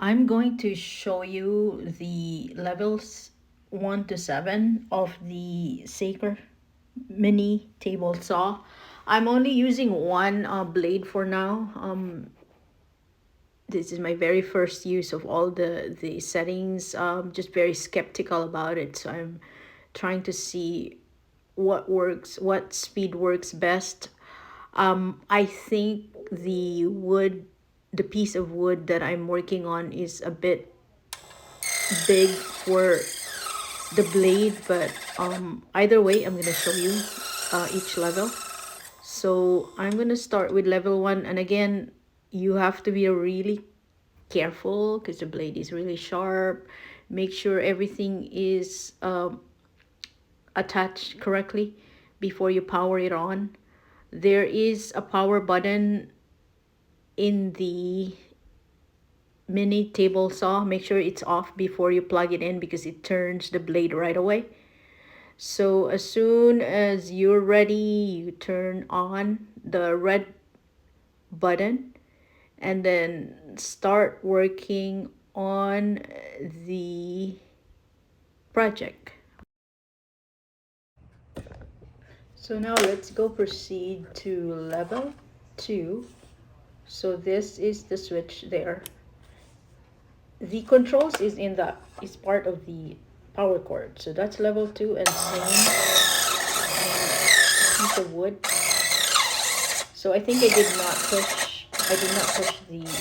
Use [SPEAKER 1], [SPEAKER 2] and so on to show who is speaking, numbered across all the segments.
[SPEAKER 1] I'm going to show you the levels 1 to 7 of the Saker mini table saw. I'm only using one blade for now. This is my very first use of all the settings. Just very skeptical about it, so I'm trying to see what works, what speed works best. I think the piece of wood that I'm working on is a bit big for the blade, but either way, I'm gonna show you each level. So I'm gonna start with level 1, and again, you have to be really careful because the blade is really sharp. Make sure everything is attached correctly before you power it on. There is a power button in the mini table saw. Make sure it's off before you plug it in because it turns the blade right away. So as soon as you're ready, you turn on the red button and then start working on the project. So now let's go proceed to level 2. So this is the switch there. The controls is part of the power cord. So that's level 2, and same piece of wood. So I think I did not push I did not use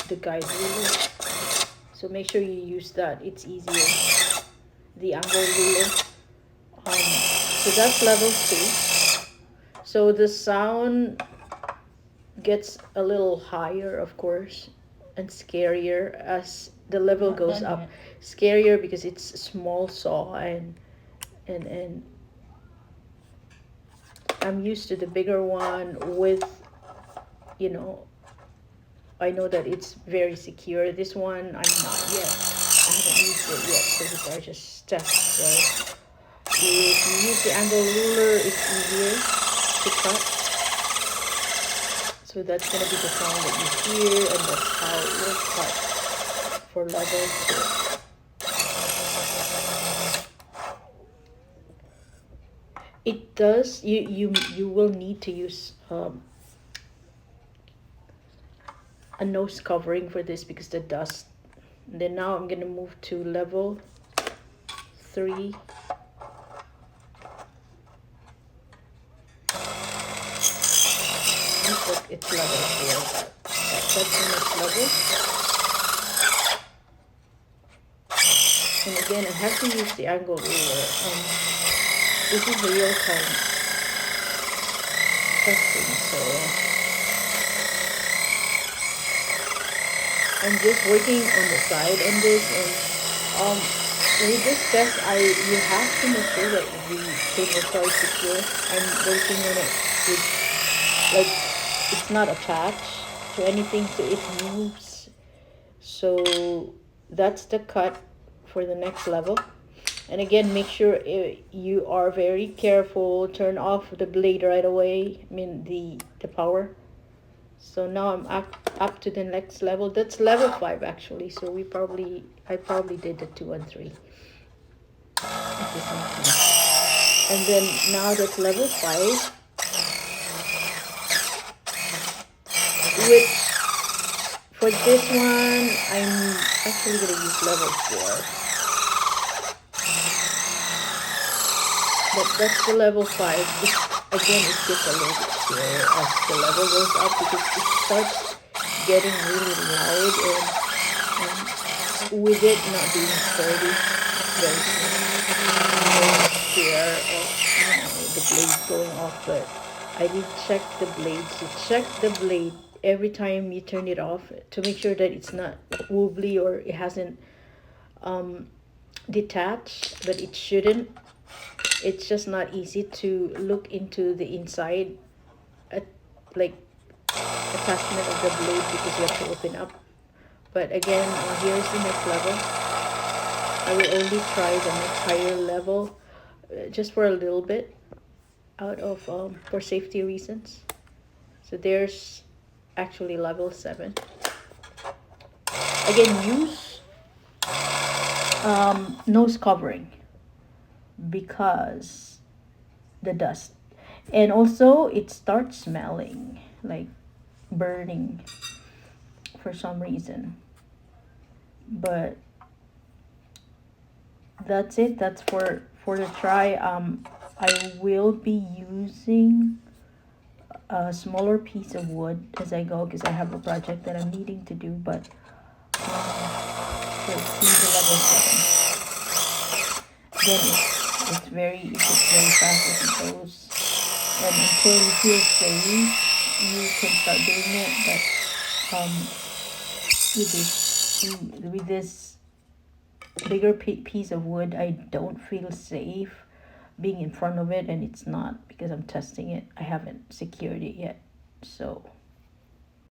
[SPEAKER 1] the guide ruler. So make sure you use that, it's easier. The angle ruler. So that's level 2. So the sound gets a little higher, of course, and scarier as the level goes up. Scarier because it's a small saw, and I'm used to the bigger one with, you know, I know that it's very secure. This one, I'm not yet. I haven't used it yet, so these are just tests. So if you use the angle ruler, it's easier to cut. So that's going to be the sound that you hear, and that's how it will cut for level 2. It does, you will need to use a nose covering for this because the dust. And then now I'm going to move to level 3. Look, it's level 4. That's the next level. And again, I have to use the angle ruler. This is the real time testing, so I'm just working on the side on this, and with this test, you have to make sure that the cable saw is secure. I'm working on it with, like, it's not attached to anything, so it moves. So that's the cut for the next level. And again, make sure you are very careful. Turn off the blade right away. I mean the power. So now I'm up to the next level. That's level 5 actually. So I probably did the 2 and 3 at the same time. And then now that's level 5. Which for this one, I'm actually gonna use level 4. But that's the level 5. Again, it gets a little bit scarier as the level goes up because it starts getting really loud, and with it not being sturdy, very scare of the blade going off. But I did check the blades. You check the blade every time you turn it off to make sure that it's not wobbly or it hasn't detached, but it shouldn't. It's just not easy to look into the inside, like attachment of the blade, because you have to open up. But again, here's the next level. I will only try the next higher level just for a little bit out of for safety reasons. So there's actually level 7. Again, use nose covering because the dust, and also it starts smelling like burning for some reason. But that's it. That's for the try. I will be using a smaller piece of wood as I go because I have a project that I'm needing to do. But let's see the level 7. Again, it's very fast as it goes, and until you feel safe, you can start doing it. But with this bigger piece of wood, I don't feel safe being in front of it, and it's not because I'm testing it. I haven't secured it yet, so